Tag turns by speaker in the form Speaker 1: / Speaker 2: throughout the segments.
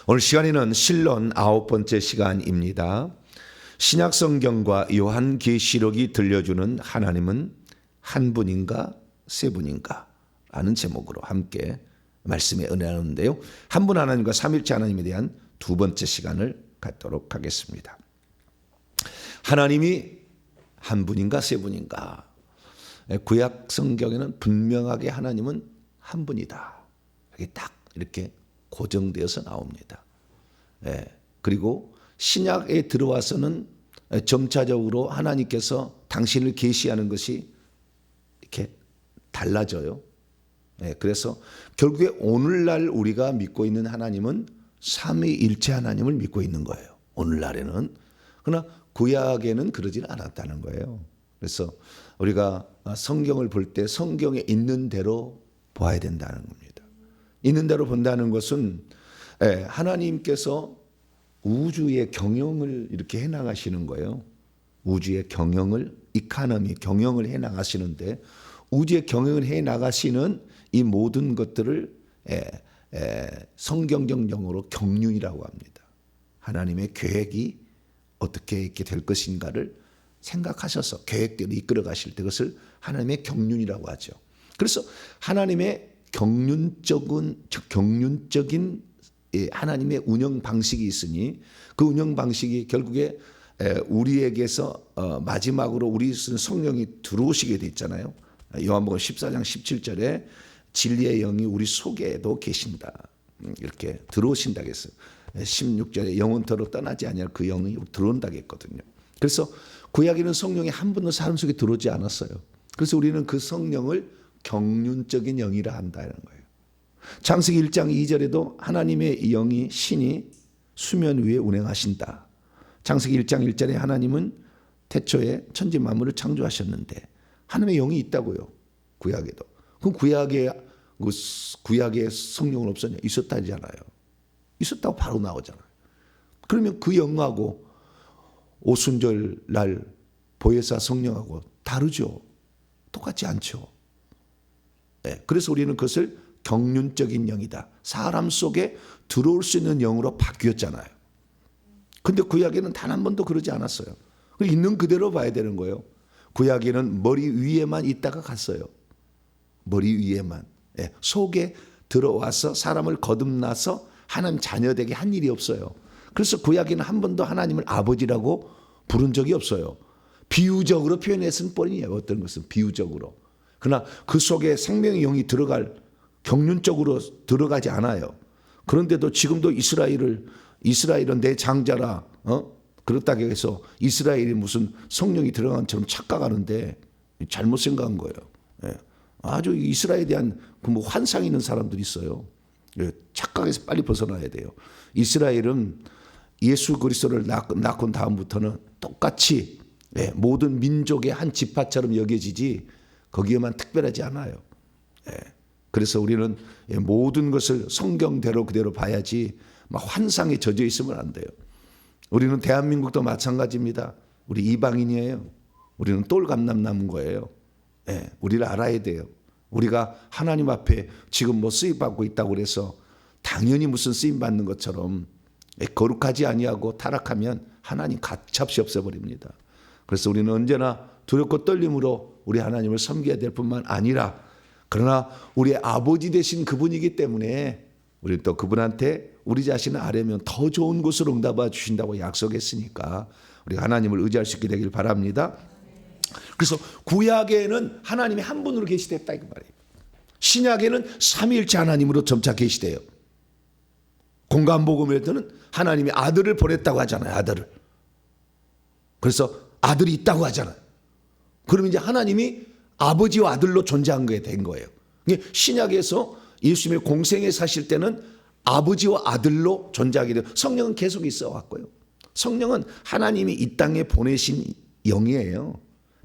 Speaker 1: 오늘 시간에는 실론 9번째 시간입니다. 신약 성경과 요한계시록이 들려주는 하나님은 한 분인가 세 분인가 라는 제목으로 함께 말씀에 은혜 나누는데요. 한 분 하나님과 삼일체 하나님에 대한 두 번째 시간을 갖도록 하겠습니다. 하나님이 한 분인가 세 분인가? 구약 성경에는 분명하게 하나님은 한 분이다. 이게 딱 이렇게 고정되어서 나옵니다. 그리고 신약에 들어와서는 점차적으로 하나님께서 당신을 계시하는 것이 이렇게 달라져요. 그래서 결국에 오늘날 우리가 믿고 있는 하나님은 삼위일체 하나님을 믿고 있는 거예요. 오늘날에는. 그러나 구약에는 그러지 않았다는 거예요. 그래서 우리가 성경을 볼 때 성경에 있는 대로 봐야 된다는 겁니다. 있는 대로 본다는 것은 하나님께서 우주의 경영을 이렇게 해나가시는 거예요. 우주의 경영을, 이카노미 경영을 해나가시는데 우주의 경영을 해나가시는 이 모든 것들을 성경적 용어로 경륜이라고 합니다. 하나님의 계획이 어떻게 이렇게 될 것인가를 생각하셔서 계획대로 이끌어 가실 때 그것을 하나님의 경륜이라고 하죠. 그래서 하나님의 경륜적인 하나님의 운영 방식이 있으니 그 운영 방식이 결국에 우리에게서 마지막으로 우리 성령이 들어오시게 돼 있잖아요. 요한복음 14장 17절에 진리의 영이 우리 속에도 계신다. 이렇게 들어오신다 했어요. 16절에 영원토록 떠나지 아니할 그 영이 들어온다고 했거든요. 그래서 구약에는 성령이 한 번도 사람 속에 들어오지 않았어요. 그래서 우리는 그 성령을 경륜적인 영이라 한다는 거예요. 창세기 1장 2절에도 하나님의 영이 신이 수면 위에 운행하신다. 창세기 1장 1절에 하나님은 태초에 천지 만물을 창조하셨는데 하나님의 영이 있다고요. 구약에도. 그럼 구약에 성령은 없었냐? 있었다잖아요. 있었다고 바로 나오잖아요. 그러면 그 영하고 오순절 날 보혜사 성령하고 다르죠. 똑같지 않죠. 그래서 우리는 그것을 경륜적인 영이다. 사람 속에 들어올 수 있는 영으로 바뀌었잖아요. 근데 구약에는 단 한 번도 그러지 않았어요. 있는 그대로 봐야 되는 거예요. 구약에는 머리 위에만 있다가 갔어요. 머리 위에만. 속에 들어와서 사람을 거듭나서 하나님 자녀되게 한 일이 없어요. 그래서 구약에는 한 번도 하나님을 아버지라고 부른 적이 없어요. 비유적으로 표현했을 뿐이에요. 어떤 것은 비유적으로. 그러나 그 속에 생명의 영이 경륜적으로 들어가지 않아요. 그런데도 지금도 이스라엘은 내 장자라 그렇다고 해서 이스라엘이 무슨 성령이 들어간 것처럼 착각하는데 잘못 생각한 거예요. 아주 이스라엘에 대한 그 환상 있는 사람들이 있어요. 착각에서 빨리 벗어나야 돼요. 이스라엘은 예수 그리스도를 낳고 다음부터는 똑같이 모든 민족의 한 지파처럼 여겨지지 거기에만 특별하지 않아요. 그래서 우리는 모든 것을 성경대로 그대로 봐야지 막 환상에 젖어 있으면 안 돼요. 우리는 대한민국도 마찬가지입니다. 우리 이방인이에요. 우리는 똘감남 남은 거예요. 우리를 알아야 돼요. 우리가 하나님 앞에 지금 쓰임받고 있다고 그래서 당연히 무슨 쓰임받는 것처럼 거룩하지 아니하고 타락하면 하나님 가차없이 없애버립니다. 그래서 우리는 언제나 두렵고 떨림으로 우리 하나님을 섬겨야 될 뿐만 아니라 그러나 우리의 아버지 되신 그분이기 때문에 우리 또 그분한테 우리 자신을 아뢰면 더 좋은 곳으로 응답해 주신다고 약속했으니까 우리가 하나님을 의지할 수 있게 되길 바랍니다. 그래서 구약에는 하나님이 한 분으로 계시됐다 이 말이에요. 신약에는 삼위일체 하나님으로 점차 계시돼요. 공관복음에서는 하나님이 아들을 보냈다고 하잖아요. 아들을. 그래서 아들이 있다고 하잖아요. 그러면 이제 하나님이 아버지와 아들로 존재한 게 된 거예요. 신약에서 예수님의 공생에 사실 때는 아버지와 아들로 존재하게 돼요. 성령은 계속 있어 왔고요. 성령은 하나님이 이 땅에 보내신 영이에요.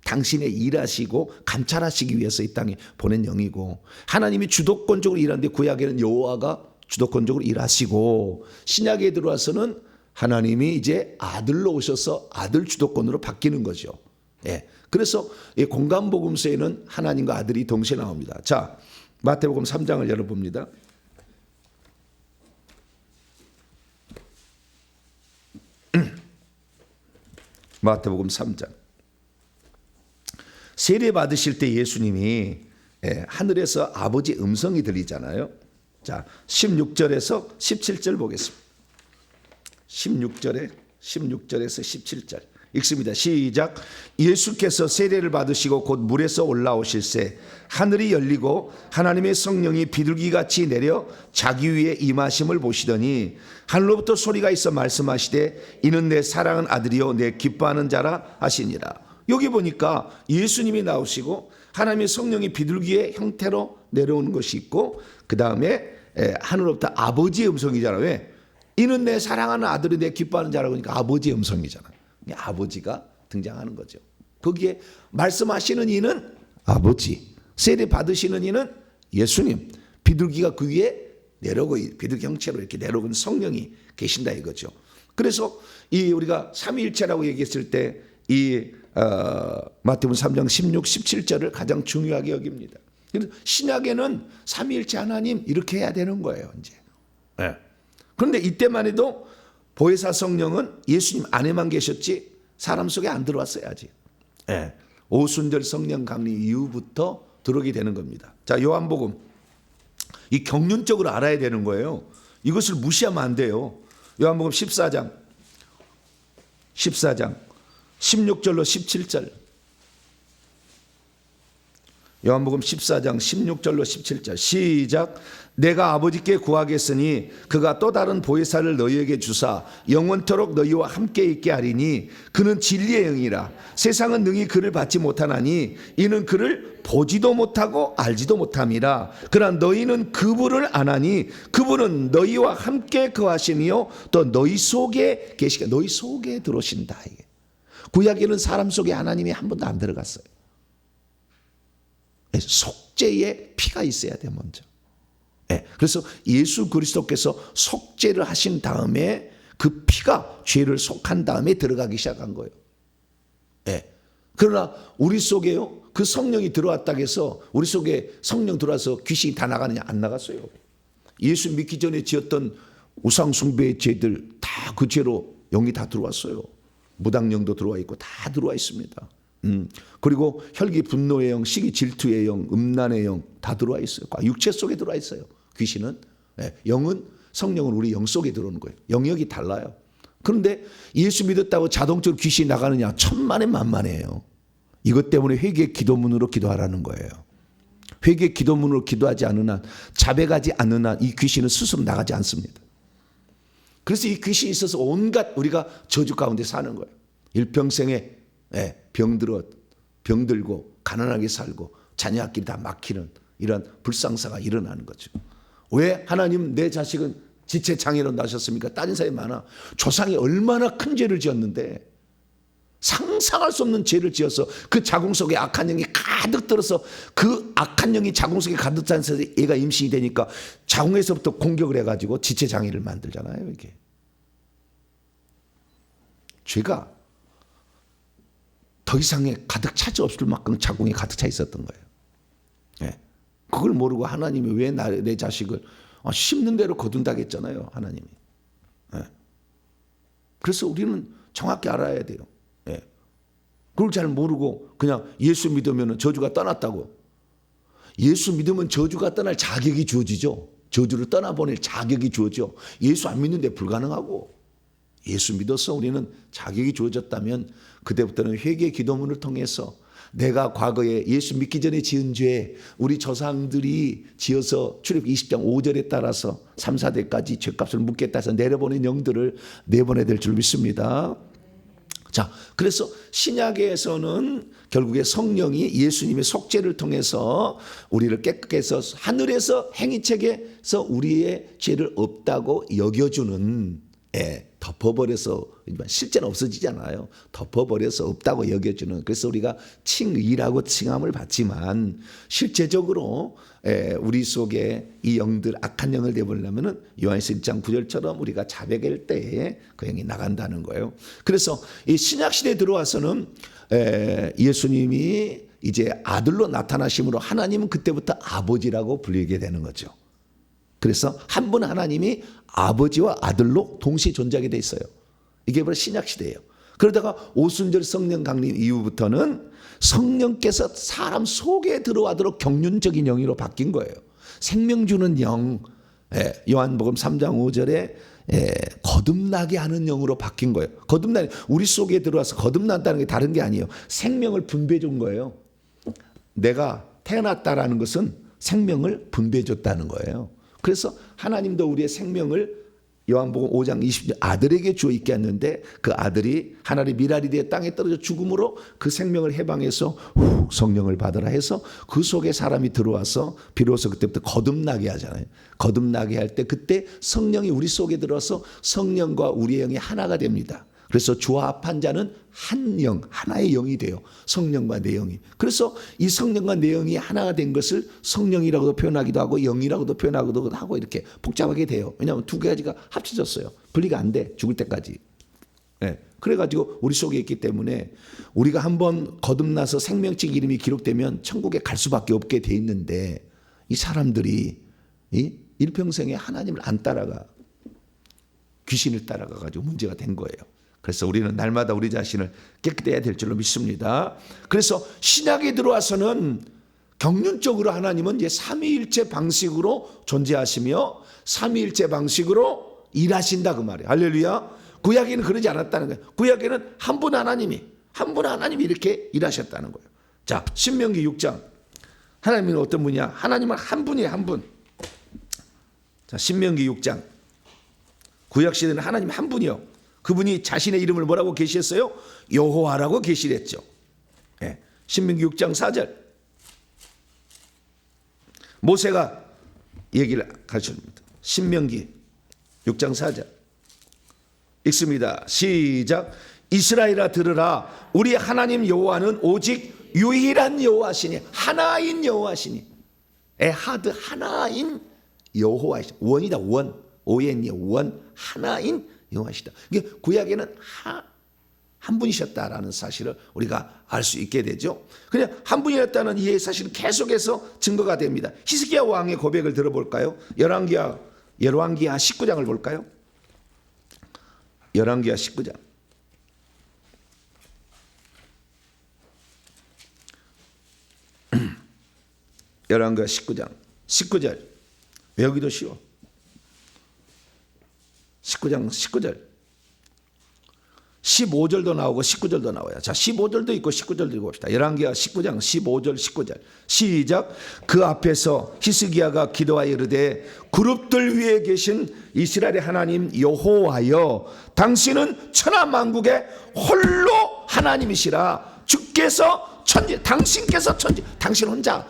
Speaker 1: 당신의 일하시고 감찰하시기 위해서 이 땅에 보낸 영이고 하나님이 주도권적으로 일하는데 구약에는 여호와가 주도권적으로 일하시고 신약에 들어와서는 하나님이 이제 아들로 오셔서 아들 주도권으로 바뀌는 거죠. 그래서 이 공관복음서에는 하나님과 아들이 동시에 나옵니다. 자, 마태복음 3장을 열어봅니다. 마태복음 3장. 세례 받으실 때 예수님이 하늘에서 아버지 음성이 들리잖아요. 자, 16절에서 17절 보겠습니다. 16절에서 17절 읽습니다. 시작. 예수께서 세례를 받으시고 곧 물에서 올라오실새 하늘이 열리고 하나님의 성령이 비둘기같이 내려 자기 위에 임하심을 보시더니 하늘로부터 소리가 있어 말씀하시되 이는 내 사랑하는 아들이요 내 기뻐하는 자라 하시니라. 여기 보니까 예수님이 나오시고 하나님의 성령이 비둘기의 형태로 내려오는 것이 있고, 그 다음에 하늘로부터 아버지의 음성이잖아요. 왜? 이는 내 사랑하는 아들이 내 기뻐하는 자라고 하니까 아버지의 음성이잖아요. 아버지가 등장하는 거죠. 거기에 말씀하시는 이는 아버지, 세례 받으시는 이는 예수님, 비둘기가 그 위에 내려오고 비둘기 형체로 이렇게 내려오는 성령이 계신다 이거죠. 그래서 이 우리가 삼위일체라고 얘기했을 때 이 마태복음 3장 16, 17절을 가장 중요하게 여깁니다. 신약에는 삼위일체 하나님 이렇게 해야 되는 거예요, 이제. 네. 그런데 이때만 해도 보혜사 성령은 예수님 안에만 계셨지 사람 속에 안 들어왔어요, 아직. 네. 오순절 성령 강림 이후부터 들어오게 되는 겁니다. 자, 요한복음. 이 경륜적으로 알아야 되는 거예요. 이것을 무시하면 안 돼요. 요한복음 14장 16절로 17절. 요한복음 14장 16절로 17절 시작. 내가 아버지께 구하겠으니 그가 또 다른 보혜사를 너희에게 주사 영원토록 너희와 함께 있게 하리니 그는 진리의 영이라. 세상은 능히 그를 받지 못하나니 이는 그를 보지도 못하고 알지도 못함이라. 그러나 너희는 그분을 아나니 그분은 너희와 함께 거하시니요 또 너희 속에 계시게. 너희 속에 들어오신다. 이게 구약에는 사람 속에 하나님이 한 번도 안 들어갔어요. 속죄의 피가 있어야 돼 먼저. 그래서 예수 그리스도께서 속죄를 하신 다음에 그 피가 죄를 속한 다음에 들어가기 시작한 거예요. 그러나 우리 속에요, 그 성령이 들어왔다고 해서 우리 속에 성령 들어와서 귀신이 다 나가느냐? 안 나갔어요. 예수 믿기 전에 지었던 우상 숭배의 죄들 다 그 죄로 영이 다 들어왔어요. 무당령도 들어와 있고 다 들어와 있습니다. 그리고 혈기 분노의 영, 시기 질투의 영, 음란의 영 다 들어와 있어요. 육체 속에 들어와 있어요. 귀신은. 영은, 성령은 우리 영 속에 들어오는 거예요. 영역이 달라요. 그런데 예수 믿었다고 자동적으로 귀신이 나가느냐? 천만에 만만해요. 이것 때문에 회개 기도문으로 기도하라는 거예요. 회개 기도문으로 기도하지 않는 한, 자백하지 않는 한 이 귀신은 스스로 나가지 않습니다. 그래서 이 귀신이 있어서 온갖 우리가 저주 가운데 사는 거예요. 일평생에 병들고 가난하게 살고 자녀 학길이 다 막히는 이런 불상사가 일어나는 거죠. 왜 하나님 내 자식은 지체장애로 나셨습니까? 따진 사람이 많아. 조상이 얼마나 큰 죄를 지었는데 상상할 수 없는 죄를 지어서 그 자궁 속에 악한 영이 가득 들어서 그 악한 영이 자궁 속에 가득 차서 얘가 임신이 되니까 자궁에서부터 공격을 해가지고 지체장애를 만들잖아요. 이게 죄가 더 이상의 가득 차지 없을 만큼 자궁에 가득 차 있었던 거예요. 그걸 모르고 하나님이 왜 내 자식을 심는 대로 거둔다고 했잖아요. 하나님이. 그래서 우리는 정확히 알아야 돼요. 그걸 잘 모르고 그냥 예수 믿으면 저주가 떠났다고. 예수 믿으면 저주가 떠날 자격이 주어지죠. 저주를 떠나보낼 자격이 주어져. 예수 안 믿는데 불가능하고. 예수 믿어서 우리는 자격이 주어졌다면 그때부터는 회개 기도문을 통해서 내가 과거에 예수 믿기 전에 지은 죄, 우리 조상들이 지어서 출애굽 20장 5절에 따라서 3, 4대까지 죄값을 묻겠다 해서 내려보낸 영들을 내보내야 될 줄 믿습니다. 자, 그래서 신약에서는 결국에 성령이 예수님의 속죄를 통해서 우리를 깨끗게 해서 하늘에서 행위책에서 우리의 죄를 없다고 여겨주는, 덮어버려서, 실제는 없어지잖아요. 덮어버려서 없다고 여겨주는, 그래서 우리가 칭의라고 칭함을 받지만 실제적으로 우리 속에 이 영들, 악한 영을 내보려면은 요한일서 1장 9절처럼 우리가 자백할 때에 그 영이 나간다는 거예요. 그래서 이 신약시대에 들어와서는 예수님이 이제 아들로 나타나심으로 하나님은 그때부터 아버지라고 불리게 되는 거죠. 그래서 한 분 하나님이 아버지와 아들로 동시에 존재하게 돼 있어요. 이게 바로 신약시대예요. 그러다가 오순절 성령 강림 이후부터는 성령께서 사람 속에 들어가도록 경륜적인 영으로 바뀐 거예요. 생명 주는 영, 요한복음 3장 5절에 거듭나게 하는 영으로 바뀐 거예요. 거듭나, 우리 속에 들어와서 거듭난다는 게 다른 게 아니에요. 생명을 분배해 준 거예요. 내가 태어났다라는 것은 생명을 분배해 줬다는 거예요. 그래서 하나님도 우리의 생명을 요한복음 5장 20절 아들에게 주어 있게 했는데 그 아들이 하나님의 미랄이 되어 땅에 떨어져 죽음으로 그 생명을 해방해서 성령을 받으라 해서 그 속에 사람이 들어와서 비로소 그때부터 거듭나게 하잖아요. 거듭나게 할 때 그때 성령이 우리 속에 들어서 성령과 우리의 영이 하나가 됩니다. 그래서 주와 합한 자는 한 영, 하나의 영이 돼요. 성령과 내 영이. 그래서 이 성령과 내 영이 하나가 된 것을 성령이라고도 표현하기도 하고 영이라고도 표현하기도 하고 이렇게 복잡하게 돼요. 왜냐하면 두 가지가 합쳐졌어요. 분리가 안 돼. 죽을 때까지. 그래가지고 우리 속에 있기 때문에 우리가 한번 거듭나서 생명책 이름이 기록되면 천국에 갈 수밖에 없게 돼 있는데 이 사람들이 일평생에 하나님을 안 따라가 귀신을 따라가가지고 문제가 된 거예요. 그래서 우리는 날마다 우리 자신을 깨끗해야 될 줄로 믿습니다. 그래서 신약에 들어와서는 경륜적으로 하나님은 이제 삼위일체 방식으로 존재하시며 삼위일체 방식으로 일하신다 그 말이에요. 할렐루야. 구약에는 그러지 않았다는 거예요. 구약에는 한 분 하나님이 이렇게 일하셨다는 거예요. 자, 신명기 6장. 하나님은 어떤 분이야? 하나님은 한 분이에요, 한 분. 자, 신명기 6장. 구약 시대는 하나님 한 분이요. 그분이 자신의 이름을 뭐라고 계시했어요? 여호와라고 계시랬죠. 신명기 6장 4절. 모세가 얘기를 가르쳐줍니다. 신명기 6장 4절. 읽습니다. 시작. 이스라엘아 들으라. 우리 하나님 여호와는 오직 유일한 여호와시니 하나인 여호와시니. 에하드 하나인 여호와시니. 원이다 원. 오엔이 원. 하나인 여호와시다. 이게 구약에는 한 분이셨다라는 사실을 우리가 알 수 있게 되죠. 그냥 한 분이었다는 이 사실은 계속해서 증거가 됩니다. 히스기야 왕의 고백을 들어볼까요? 열왕기하 19장을 볼까요? 열왕기하 19장. 열왕기하 19장 19절. 외우기도 쉬워. 19장 19절 15절도 나오고 19절도 나와요. 자, 15절도 있고 19절도 읽어봅시다. 열왕기하 19장 15절 19절 시작. 그 앞에서 히스기야가 기도하여 이르되 그룹들 위에 계신 이스라엘의 하나님 여호와여 당신은 천하만국의 홀로 하나님이시라. 주께서 천지 당신께서 천지 당신 혼자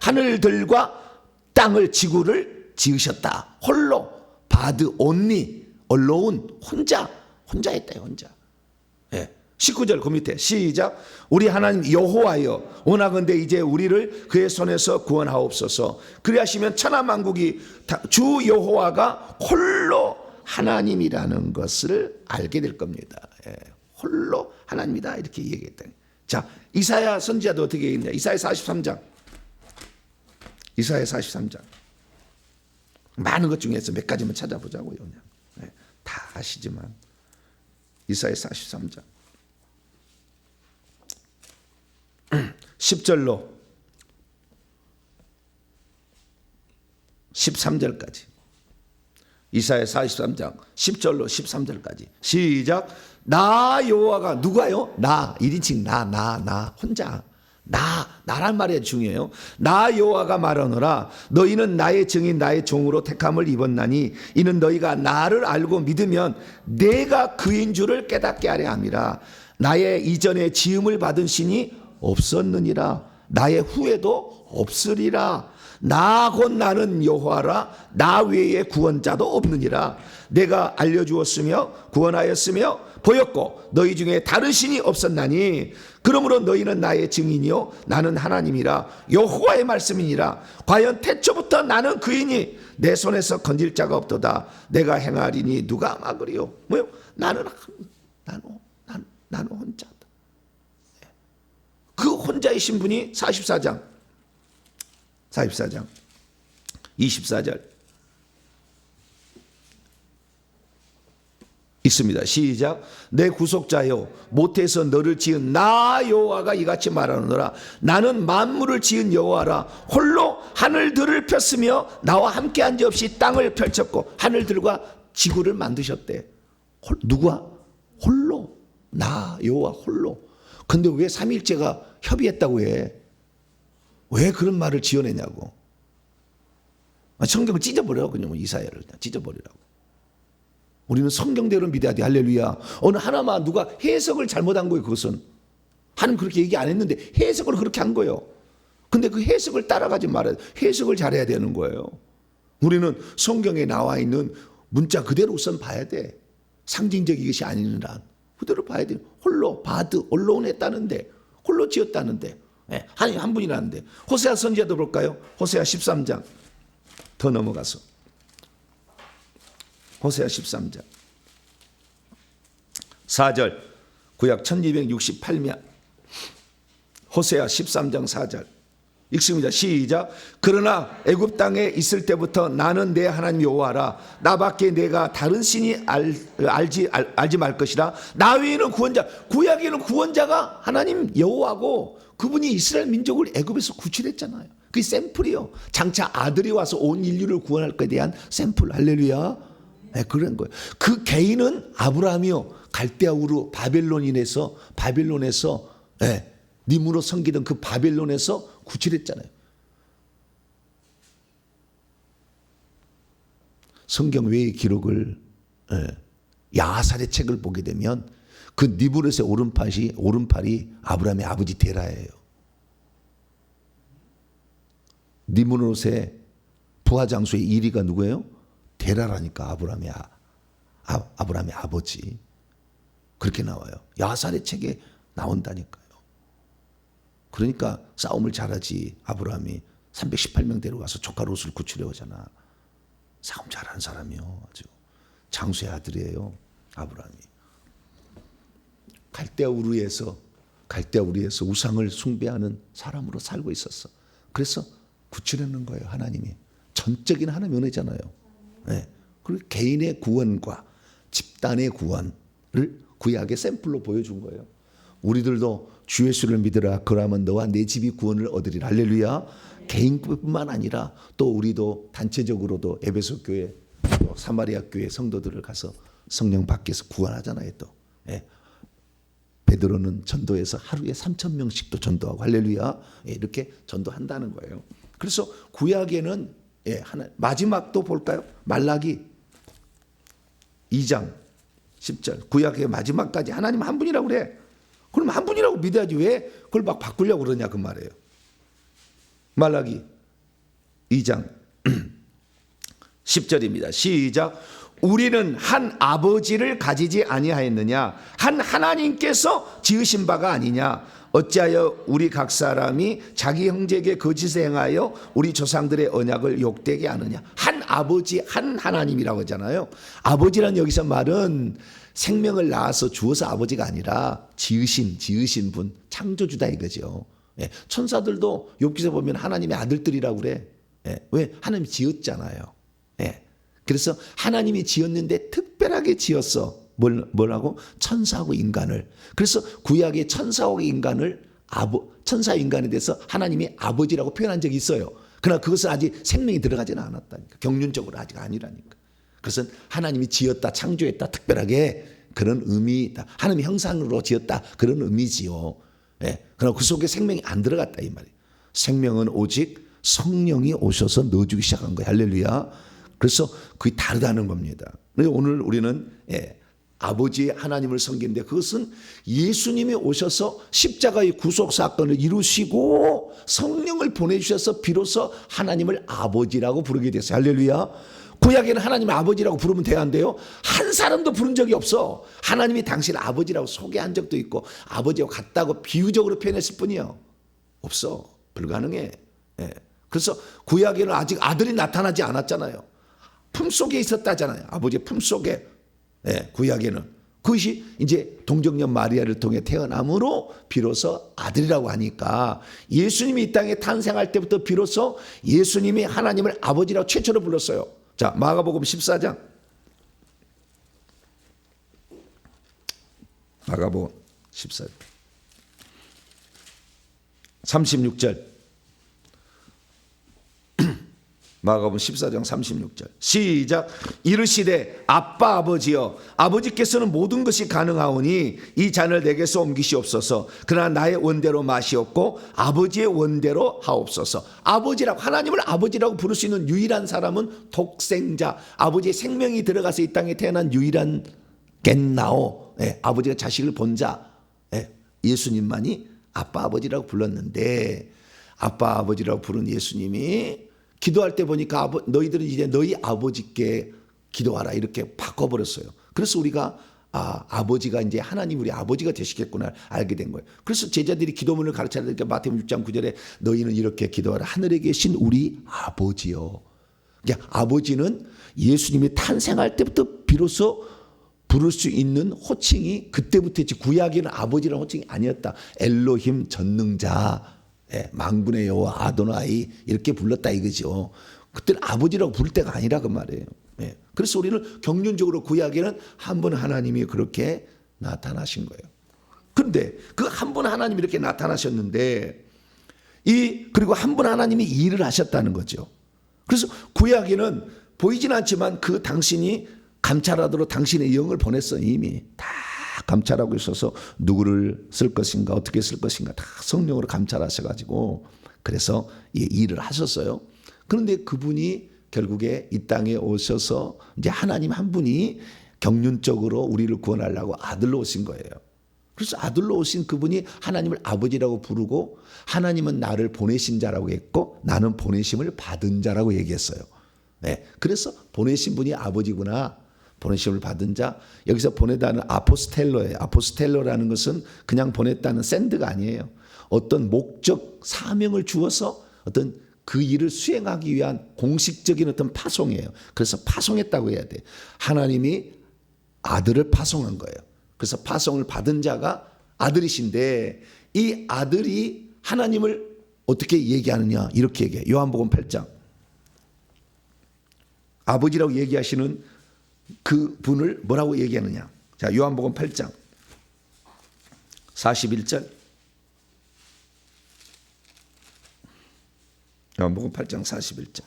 Speaker 1: 하늘들과 땅을 지구를 지으셨다. 홀로 바드 온리 얼로운 혼자였다. 혼자. 19절 그 밑에 시작. 우리 하나님 여호와여 원하건대 이제 우리를 그의 손에서 구원하옵소서. 그리하시면 천하만국이 주 여호와가 홀로 하나님이라는 것을 알게 될 겁니다. 홀로 하나님이다 이렇게 얘기했다. 자, 이사야 선지자도 어떻게 얘기했냐. 이사야 43장. 이사야 43장. 많은 것 중에서 몇 가지만 찾아보자고요. 그냥. 다 아시지만 이사야 43장 10절로 13절까지 이사야 43장 10절로 13절까지 시작. 나 여호와가 누가요? 나 1인칭 나 혼자 나란 말이 중요해요. 나 여호와가 말하노라. 너희는 나의 증인 나의 종으로 택함을 입었나니 이는 너희가 나를 알고 믿으면 내가 그인 줄을 깨닫게 하려 함이라. 나의 이전에 지음을 받은 신이 없었느니라. 나의 후에도 없으리라. 나 곧 나는 여호와라. 나 외에 구원자도 없느니라. 내가 알려주었으며 구원하였으며 보였고 너희 중에 다른 신이 없었나니 그러므로 너희는 나의 증인이요 나는 하나님이라. 여호와의 말씀이니라. 과연 태초부터 나는 그이니 내 손에서 건질 자가 없도다. 내가 행하리니 누가 막으리요. 뭐요? 나는 혼자다. 그 혼자이신 분이 44장 24절 읽습니다. 시작. 내 구속자여, 모태에서 너를 지은 나 여호와가 이같이 말하노라. 나는 만물을 지은 여호와라. 홀로 하늘들을 폈으며 나와 함께 한 자 없이 땅을 펼쳤고 하늘들과 지구를 만드셨대. 누가? 홀로. 나 여호와 홀로. 근데 왜 삼위일체가 협의했다고 해? 왜 그런 말을 지어내냐고. 성경을 찢어버려. 그냥 이사야를 그냥 찢어버리라고. 우리는 성경대로 믿어야 돼. 할렐루야. 어느 하나만 누가 해석을 잘못한 거예요. 그것은 하나님 그렇게 얘기 안 했는데 해석을 그렇게 한 거예요. 근데 그 해석을 따라가지 말아야 돼. 해석을 잘해야 되는 거예요. 우리는 성경에 나와 있는 문자 그대로 우선 봐야 돼. 상징적인 것이 아닌 한 그대로 봐야 돼. 홀로 바드 언론했다는데 홀로 지었다는데 하나님 한 분이라는데. 호세아 선지자도 볼까요? 호세아 13장 더 넘어가서 호세아 13장 4절 구약 1268면 호세아 13장 4절 읽습니다. 시작. 그러나 애굽 땅에 있을 때부터 나는 내 하나님 여호와라. 나밖에 내가 다른 신이 알지 말 것이라. 나 외에는 구원자. 구약에는 구원자가 하나님 여호와고 그분이 이스라엘 민족을 애굽에서 구출했잖아요. 그게 샘플이요. 장차 아들이 와서 온 인류를 구원할 것에 대한 샘플. 할렐루야. 네, 그런 거예요. 그 개인은 아브라함이요. 갈대아 우르 바벨론에서 니므로 섬기던 그 바벨론에서 구출했잖아요. 성경 외의 기록을 야살의 책을 보게 되면 그 니므롯의 오른팔이 아브라함의 아버지 데라예요. 니므롯의 부하장수의 1위가 누구예요? 데라라니까. 아브라함의 아버지. 그렇게 나와요. 야살의 책에 나온다니까요. 그러니까 싸움을 잘하지. 아브라함이 318명 데려가서 조카 롯을 구출해 오잖아. 싸움 잘하는 사람이요. 아주 장수의 아들이에요. 아브라함이. 갈대아 우르에서 우상을 숭배하는 사람으로 살고 있었어. 그래서 구출하는 거예요. 하나님이. 전적인 하나님의 은혜잖아요. 네. 그리고 개인의 구원과 집단의 구원을 구약의 샘플로 보여준 거예요. 우리들도 주 예수를 믿으라. 그러면 너와 내 집이 구원을 얻으리라. 할렐루야. 개인뿐만 아니라 또 우리도 단체적으로도 에베소 교회, 또 사마리아 교회 성도들을 가서 성령 밖에서 구원하잖아요. 또 베드로는 전도해서 하루에 3,000명씩도 전도하고 할렐루야. 이렇게 전도한다는 거예요. 그래서 구약에는 마지막도 볼까요? 말라기 2장 10절 구약의 마지막까지 하나님 한 분이라고 그래. 그럼 한 분이라고 믿어야지 왜 그걸 막 바꾸려고 그러냐 그 말이에요. 말라기 2장 10절입니다. 시작. 우리는 한 아버지를 가지지 아니하였느냐? 한 하나님께서 지으신 바가 아니냐? 어찌하여 우리 각 사람이 자기 형제에게 거짓을 행하여 우리 조상들의 언약을 욕되게 하느냐? 한 아버지, 한 하나님이라고 하잖아요. 아버지란 여기서 말은 생명을 낳아서 주어서 아버지가 아니라 지으신 분, 창조주다 이거죠. 천사들도 욥기서 보면 하나님의 아들들이라고 그래. 왜? 하나님이 지었잖아요. 그래서 하나님이 지었는데 특별하게 지었어. 뭐라고? 천사하고 인간을. 그래서 구약의 천사하고 인간을 천사 인간에 대해서 하나님이 아버지라고 표현한 적이 있어요. 그러나 그것은 아직 생명이 들어가지는 않았다니까. 경륜적으로 아직 아니라니까. 그것은 하나님이 지었다, 창조했다, 특별하게 그런 의미다. 하나님의 형상으로 지었다, 그런 의미지요. 그러나 그 속에 생명이 안 들어갔다 이 말이에요. 생명은 오직 성령이 오셔서 넣어주기 시작한 거예요. 할렐루야. 그래서 그게 다르다는 겁니다. 오늘 우리는 아버지 하나님을 섬기는데 그것은 예수님이 오셔서 십자가의 구속 사건을 이루시고 성령을 보내주셔서 비로소 하나님을 아버지라고 부르게 됐어요. 할렐루야. 구약에는 하나님을 아버지라고 부르면 돼야 한대요. 한 사람도 부른 적이 없어. 하나님이 당신을 아버지라고 소개한 적도 있고 아버지와 같다고 비유적으로 표현했을 뿐이요. 없어. 불가능해. 그래서 구약에는 아직 아들이 나타나지 않았잖아요. 품속에 있었다잖아요. 아버지의 품속에. 구약에는. 그것이 이제 동정녀 마리아를 통해 태어남으로 비로소 아들이라고 하니까 예수님이 이 땅에 탄생할 때부터 비로소 예수님이 하나님을 아버지라고 최초로 불렀어요. 자, 마가복음 14장 마가복음 14장 36절. 마가복음 14장 36절 시작. 이르시되 아빠 아버지여, 아버지께서는 모든 것이 가능하오니 이 잔을 내게서 옮기시옵소서. 그러나 나의 원대로 마시옵고 아버지의 원대로 하옵소서. 아버지라고, 하나님을 아버지라고 부를 수 있는 유일한 사람은 독생자, 아버지의 생명이 들어가서 이 땅에 태어난 유일한 겟나오, 아버지가 자식을 본 자, 예수님만이 아빠 아버지라고 불렀는데, 아빠 아버지라고 부른 예수님이 기도할 때 보니까 너희들은 이제 너희 아버지께 기도하라 이렇게 바꿔버렸어요. 그래서 우리가 아버지가 이제 하나님 우리 아버지가 되시겠구나 알게 된 거예요. 그래서 제자들이 기도문을 가르쳐야 되니까 마태복음 6장 9절에 너희는 이렇게 기도하라. 하늘에 계신 우리 아버지요. 그러니까 아버지는 예수님이 탄생할 때부터 비로소 부를 수 있는 호칭이 그때부터 했지, 구약에는 아버지라는 호칭이 아니었다. 엘로힘 전능자, 만군의 여호와 아도나이 이렇게 불렀다 이거죠. 그때는 아버지라고 부를 때가 아니라 그 말이에요. 그래서 우리는 경륜적으로 구약에는 한 분 하나님이 그렇게 나타나신 거예요. 그런데 그 한 분 하나님이 이렇게 나타나셨는데 그리고 한 분 하나님이 일을 하셨다는 거죠. 그래서 구약에는 보이진 않지만 그 당신이 감찰하도록 당신의 영을 보냈어요. 이미 다 감찰하고 있어서 누구를 쓸 것인가 어떻게 쓸 것인가 다 성령으로 감찰하셔가지고 그래서 일을 하셨어요. 그런데 그분이 결국에 이 땅에 오셔서 이제 하나님 한 분이 경륜적으로 우리를 구원하려고 아들로 오신 거예요. 그래서 아들로 오신 그분이 하나님을 아버지라고 부르고 하나님은 나를 보내신 자라고 했고 나는 보내심을 받은 자라고 얘기했어요. 그래서 보내신 분이 아버지구나. 보내심을 받은 자, 여기서 보내다는 아포스텔로예요. 아포스텔로라는 것은 그냥 보냈다는 샌드가 아니에요. 어떤 목적, 사명을 주어서 어떤 그 일을 수행하기 위한 공식적인 어떤 파송이에요. 그래서 파송했다고 해야 돼. 하나님이 아들을 파송한 거예요. 그래서 파송을 받은 자가 아들이신데 이 아들이 하나님을 어떻게 얘기하느냐 이렇게 얘기해요. 요한복음 8장. 아버지라고 얘기하시는 그 분을 뭐라고 얘기하느냐. 자, 요한복음 8장 41절. 요한복음 8장 41절.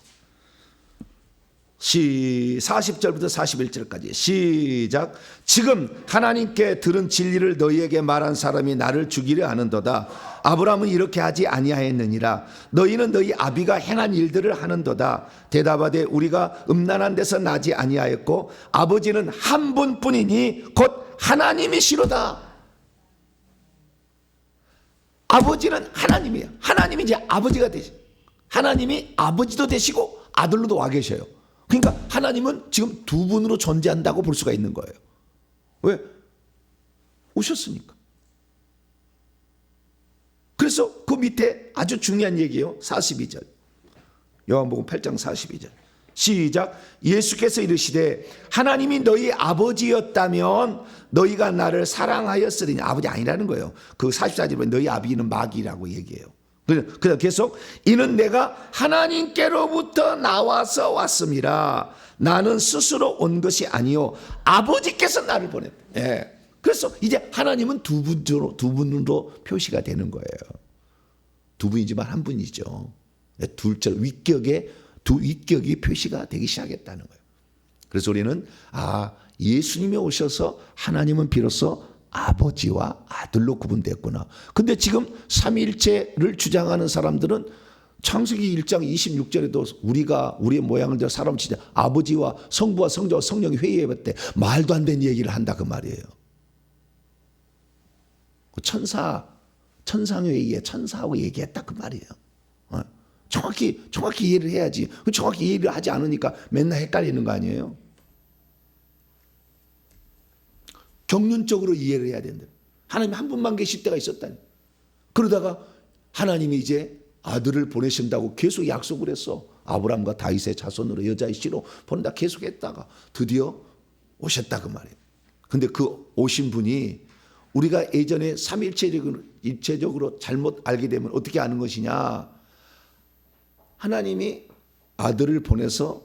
Speaker 1: 40절부터 41절까지 시작. 지금 하나님께 들은 진리를 너희에게 말한 사람이 나를 죽이려 하는도다. 아브라함은 이렇게 하지 아니하였느니라. 너희는 너희 아비가 행한 일들을 하는도다. 대답하되 우리가 음란한 데서 나지 아니하였고 아버지는 한 분뿐이니 곧 하나님이시로다. 아버지는 하나님이에요. 하나님이 이제 아버지가 되시. 하나님이 아버지도 되시고 아들로도 와 계셔요. 그러니까 하나님은 지금 두 분으로 존재한다고 볼 수가 있는 거예요. 왜? 오셨으니까. 그래서 그 밑에 아주 중요한 얘기예요. 42절. 요한복음 8장 42절. 시작. 예수께서 이르시되 하나님이 너희 아버지였다면 너희가 나를 사랑하였으리니. 아버지 아니라는 거예요. 그 44절에 너희 아비는 마귀라고 얘기해요. 그래서 계속 이는 내가 하나님께로부터 나와서 왔음이라. 나는 스스로 온 것이 아니요 아버지께서 나를 보냈다. 그래서 이제 하나님은 두 분으로 표시가 되는 거예요. 두 분이지만 한 분이죠. 둘째 두 위격이 표시가 되기 시작했다는 거예요. 그래서 우리는 예수님이 오셔서 하나님은 비로소 아버지와 아들로 구분됐구나. 근데 지금 삼위일체를 주장하는 사람들은 창세기 1장 26절에도 우리의 모양을 대해 사람 치자 아버지와 성부와 성자와 성령이 회의해봤대. 말도 안 되는 얘기를 한다 그 말이에요. 천상회의에 천사하고 얘기했다 그 말이에요. 정확히 이해를 해야지. 정확히 이해를 하지 않으니까 맨날 헷갈리는 거 아니에요. 경륜적으로 이해를 해야 된다. 하나님 한 분만 계실 때가 있었다니. 그러다가 하나님이 이제 아들을 보내신다고 계속 약속을 했어. 아브라함과 다윗의 자손으로 여자의 씨로 보낸다 계속했다가 드디어 오셨다 그 말이에요. 근데 그 오신 분이 우리가 예전에 삼일체적으로 잘못 알게 되면 어떻게 아는 것이냐. 하나님이 아들을 보내서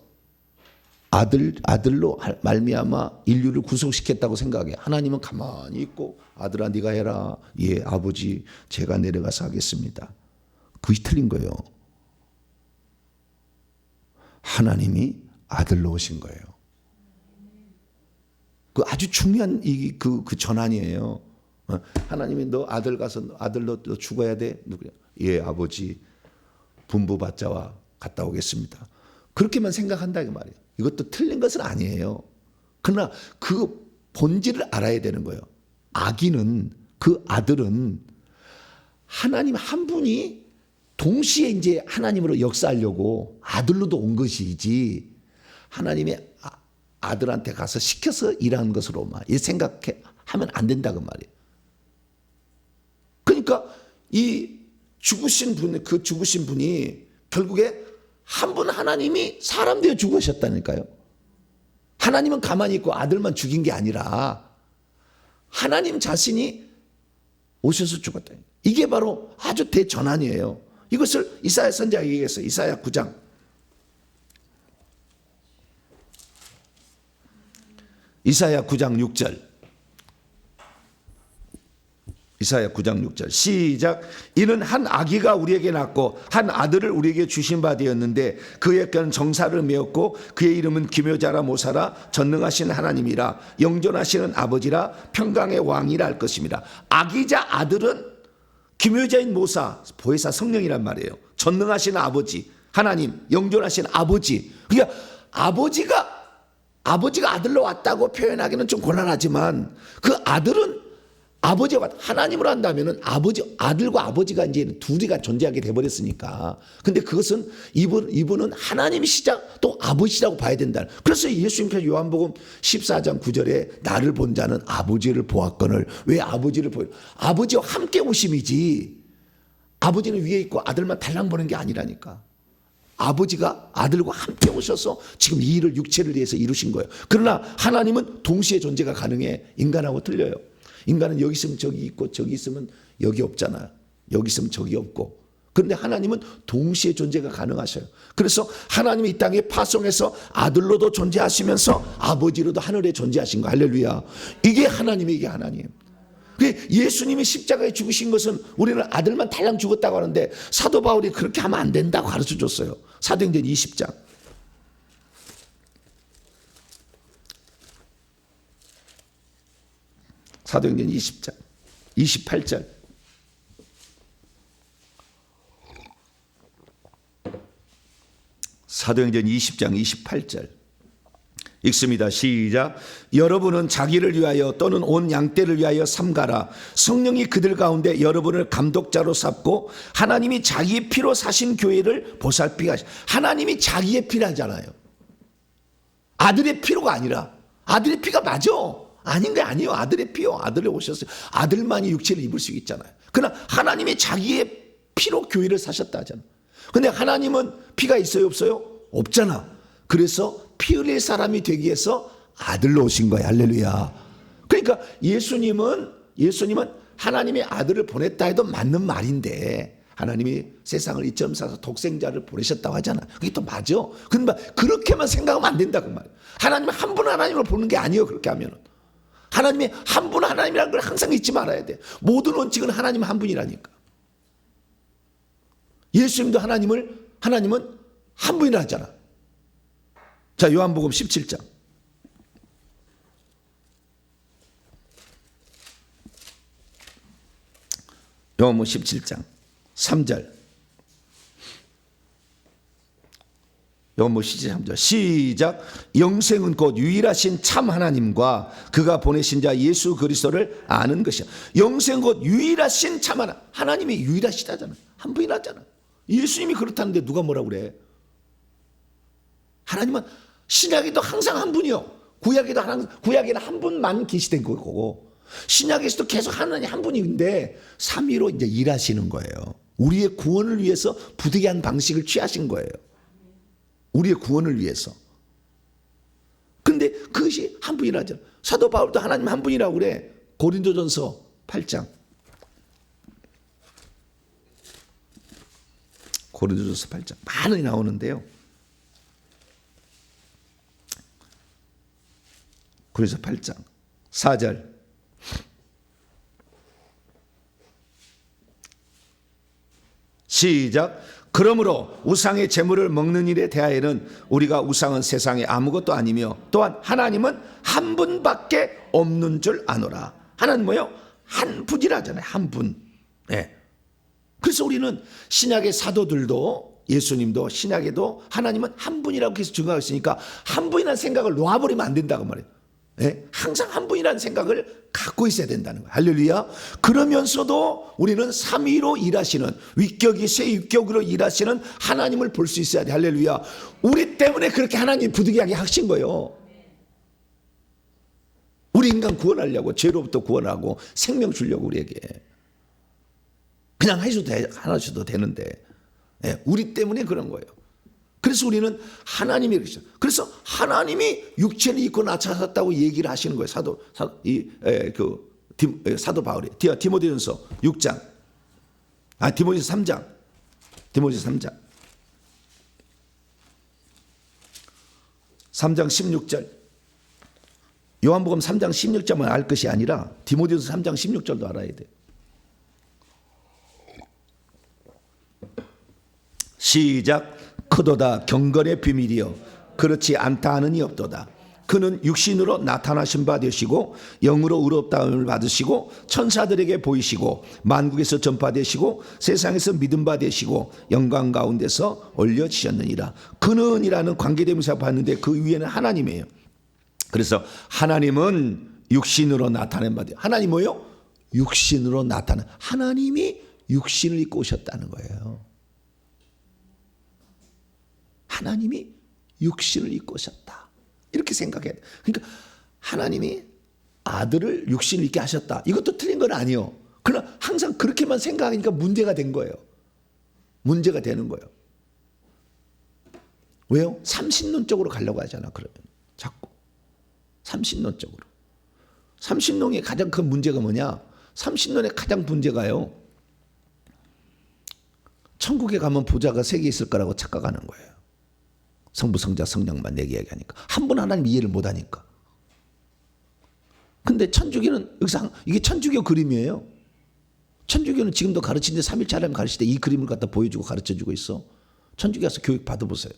Speaker 1: 아들로 말미암아 인류를 구속시켰다고 생각해. 하나님은 가만히 있고 아들아 네가 해라. 예 아버지 제가 내려가서 하겠습니다. 그것이 틀린 거예요. 하나님이 아들로 오신 거예요. 그 아주 중요한 그 전환이에요. 하나님이 너 아들 가서 아들로 너 죽어야 돼. 누구야? 예 아버지 분부받자와 갔다 오겠습니다. 그렇게만 생각한다 그 말이에요. 이것도 틀린 것은 아니에요. 그러나 그 본질을 알아야 되는 거예요. 아기는 그 아들은 하나님 한 분이 동시에 이제 하나님으로 역사하려고 아들로도 온 것이지 하나님의 아들한테 가서 시켜서 일하는 것으로만 생각하면 안 된다고 말이에요. 그러니까 이 죽으신 분이 결국에 한 분 하나님이 사람 되어 죽으셨다니까요. 하나님은 가만히 있고 아들만 죽인 게 아니라 하나님 자신이 오셔서 죽었다. 이게 바로 아주 대전환이에요. 이것을 이사야 선지자가 얘기했어요. 이사야 9장. 이사야 9장 6절. 이사야 9장 6절 시작. 이는 한 아기가 우리에게 낳고 한 아들을 우리에게 주신 바 되었는데 그의 뼈는 정사를 메었고 그의 이름은 기묘자라 모사라 전능하신 하나님이라 영존하시는 아버지라 평강의 왕이라 할 것입니다. 아기자 아들은 기묘자인 모사 보혜사 성령이란 말이에요. 전능하신 아버지 하나님 영존하신 아버지. 그러니까 아버지가 아들로 왔다고 표현하기는 좀 곤란하지만 그 아들은 아버지가 하나님으로 한다면은 아들과 아버지가 이제 둘이가 존재하게 돼버렸으니까. 근데 그것은 이분은 하나님이시자 또 아버지라고 봐야 된다. 그래서 예수님께서 요한복음 14장 9절에 나를 본 자는 아버지를 보았거늘. 왜 아버지를 보여? 아버지와 함께 오심이지. 아버지는 위에 있고 아들만 달랑 보는 게 아니라니까. 아버지가 아들과 함께 오셔서 지금 이 일을 육체를 위해서 이루신 거예요. 그러나 하나님은 동시에 존재가 가능해. 인간하고 틀려요. 인간은 여기 있으면 저기 있고 저기 있으면 여기 없잖아요. 여기 있으면 저기 없고. 그런데 하나님은 동시에 존재가 가능하셔요. 그래서 하나님이 이 땅에 파송해서 아들로도 존재하시면서 아버지로도 하늘에 존재하신 거. 할렐루야. 이게 하나님의 이게 하나님. 예수님이 십자가에 죽으신 것은 우리는 아들만 달랑 죽었다고 하는데 사도 바울이 그렇게 하면 안 된다고 가르쳐줬어요. 사도행전 20장. 사도행전 20장 28절. 사도행전 20장 28절 읽습니다. 시작. 여러분은 자기를 위하여 또는 온 양떼를 위하여 삼가라. 성령이 그들 가운데 여러분을 감독자로 삼고 하나님이 자기의 피로 사신 교회를 보살피게 하시. 하나님이 자기의 피라잖아요. 아들의 피로가 아니라. 아들의 피가 맞아. 아닌 게 아니에요. 아들의 피요. 아들을 오셨어요. 아들만이 육체를 입을 수 있잖아요. 그러나 하나님이 자기의 피로 교회를 사셨다 하잖아. 근데 하나님은 피가 있어요 없어요? 없잖아. 그래서 피 흘릴 사람이 되기 위해서 아들로 오신 거예요. 할렐루야. 그러니까 예수님은 하나님의 아들을 보냈다 해도 맞는 말인데 하나님이 세상을 이처럼 사서 독생자를 보내셨다고 하잖아. 그게 또 맞아. 근데 그렇게만 생각하면 안 된다고 말이야. 하나님은 한 분 하나님을 보는 게 아니에요. 그렇게 하면은. 하나님이 한 분 하나님이라는 걸 항상 잊지 말아야 돼. 모든 원칙은 하나님 한 분이라니까. 예수님도 하나님은 한 분이라 하잖아. 자, 요한복음 17장. 요한복음 17장 3절. 요한복음 17장 3절. 시작. 영생은 곧 유일하신 참 하나님과 그가 보내신 자 예수 그리스도를 아는 것이야. 영생은 곧 유일하신 참 하나님. 하나님이 유일하시다잖아. 한 분이라잖아. 예수님이 그렇다는데 누가 뭐라고 그래? 하나님은 신약에도 항상 한 분이요. 구약에는 한 분만 계시된 거고 신약에서도 계속 하나님 한 분인데 삼위로 이제 일하시는 거예요. 우리의 구원을 위해서 부득이한 방식을 취하신 거예요. 우리의 구원을 위해서. 근데 그것이 한 분이라죠. 사도 바울도 하나님 한 분이라고 그래. 고린도전서 8장. 고린도전서 8장. 많이 나오는데요. 고린도서 8장 4절. 시작. 그러므로 우상의 제물을 먹는 일에 대하여는 우리가 우상은 세상에 아무것도 아니며 또한 하나님은 한 분밖에 없는 줄 아노라. 하나님 뭐요? 한 분이라잖아요. 한 분. 네. 그래서 우리는 신약의 사도들도 예수님도 신약에도 하나님은 한 분이라고 계속 증거하고 있으니까 한 분이라는 생각을 놓아버리면 안 된다고 말해요. 네? 항상 한 분이라는 생각을 갖고 있어야 된다는 거예요. 할렐루야. 그러면서도 우리는 삼위로 일하시는 위격이 쇠위격으로 일하시는 하나님을 볼 수 있어야 돼. 할렐루야. 우리 때문에 그렇게 하나님이 부득이하게 하신 거예요. 우리 인간 구원하려고, 죄로부터 구원하고 생명 주려고 우리에게. 그냥 하셔도 되는데 우리 때문에 그런 거예요. 그래서 우리는 하나님이 그러시죠. 그래서 하나님이 육체를 입고 나타났다고 얘기를 하시는 거예요. 사도 바울이 디모데전서 6장, 디모데전서 3장, 디모데전서 3장 16절. 요한복음 3장 16절만 알 것이 아니라 디모데전서 3장 16절도 알아야 돼. 시작. 크도다 경건의 비밀이여 그렇지 않다 하는 이 없도다. 그는 육신으로 나타나신 바 되시고 영으로 의롭다함을 받으시고 천사들에게 보이시고 만국에서 전파되시고 세상에서 믿음 바 되시고 영광 가운데서 올려지셨느니라. 그는이라는 관계대명사 봤는데 그 위에는 하나님이에요. 그래서 하나님은 육신으로 나타낸 바 돼요. 하나님 뭐예요? 육신으로 나타난, 하나님이 육신을 입고 오셨다는 거예요. 하나님이 육신을 입고 오셨다. 이렇게 생각해야 돼. 그러니까 하나님이 아들을 육신을 입게 하셨다. 이것도 틀린 건 아니에요. 그러나 항상 그렇게만 생각하니까 문제가 된 거예요. 문제가 되는 거예요. 왜요? 삼신론적으로 가려고 하잖아. 그러면 자꾸 삼신론적으로. 삼신론의 가장 큰 문제가 뭐냐? 삼신론의 가장 문제가요, 천국에 가면 보좌가 3개 있을 거라고 착각하는 거예요. 성부, 성자, 성령만 4개 이야기하니까. 한 분 하나님 이해를 못하니까. 근데 천주교는 여기서 이게 천주교 그림이에요. 천주교는 지금도 가르치는데 3일째 하나님 가르칠 때 이 그림을 갖다 보여주고 가르쳐주고 있어. 천주교 가서 교육 받아보세요.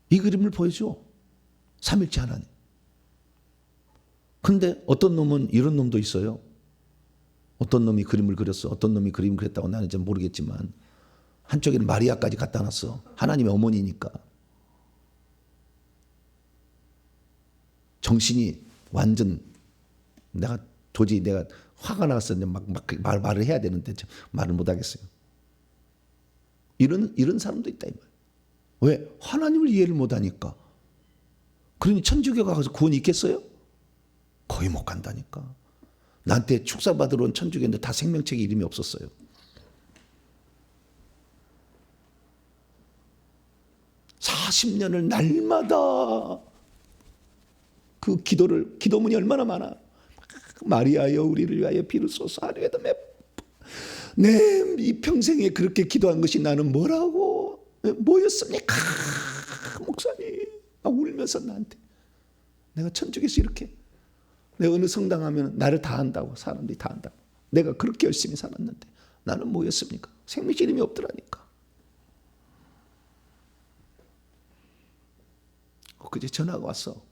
Speaker 1: 이 그림을 보여줘. 3일째 하나님. 근데 어떤 놈은 이런 놈도 있어요. 어떤 놈이 그림을 그렸어. 어떤 놈이 그림을 그렸다고 나는 잘 모르겠지만 한쪽에는 마리아까지 갖다 놨어. 하나님의 어머니니까. 정신이 완전 내가 화가 나왔었는데 막 말을 해야 되는데 말을 못 하겠어요. 이런 사람도 있다 이 말. 왜? 하나님을 이해를 못 하니까. 그러니 천주교가 가서 구원이 있겠어요? 거의 못 간다니까. 나한테 축사받으러 온 천주교인데 다 생명책에 이름이 없었어요. (40년을) 날마다 그 기도문이 얼마나 많아. 마리아여 우리를 위하여 비를 쏘사 하루에도 내 이 평생에 그렇게 기도한 것이 나는 뭐였습니까? 목사님 막 울면서 나한테. 내가 천주교에서 이렇게 내가 어느 성당 하면 나를 다 한다고, 사람들이 다 한다고. 내가 그렇게 열심히 살았는데 나는 뭐였습니까? 생명책 이름이 없더라니까. 그제 전화가 왔어.